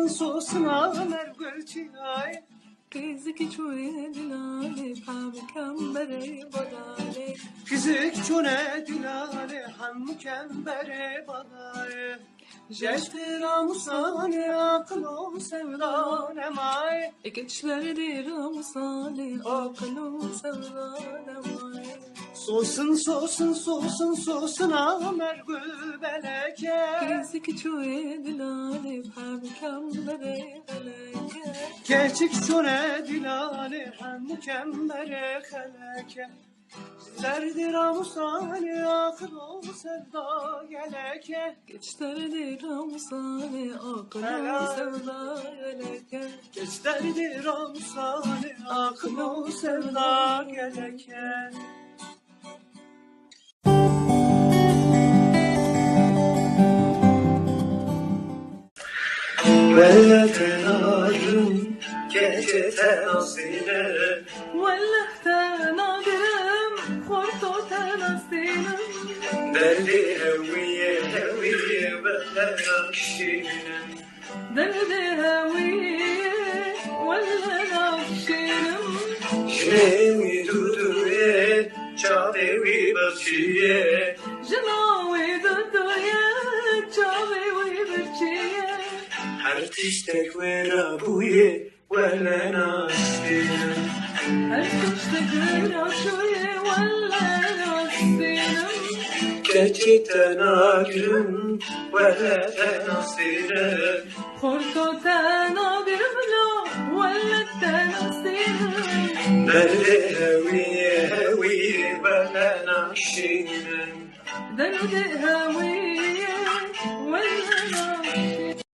sosun amer gülçay. Kızık çoğe dilale pamukam bere badale. Kızık çoğe dilale pamukam bere badale. Geçti ramusane aklı sevdane may. Geçlerdi ramusane aklı sevdane may. Sosun amer gül beleke. Kızık çoğe dilale pamukam bere beleke. Keçik çoğe dilale pamukam bere beleke. Derdi ramusane aklı sevda geleke. Geçlerdi ramusane aklı sevda geleke. Geçlerdi ramusane aklı sevda geleke. Ve tenarım gece tenasine. Valla tenagırım korto tenasinem. Derdi heviye ve nakşinem. Derdi heviye valla nakşinem. Şevi duduye çadevi basıye. Janavi duduye çavi birçiye. Her tiştek ve rabuye ve nakşinem. Her kışta güneşe valla nakşinem. Keçi tenarım ve tenasine. Korto tenagırım lo valla tenasinem. Derdi heviye ve nakşinem. Derdi heviye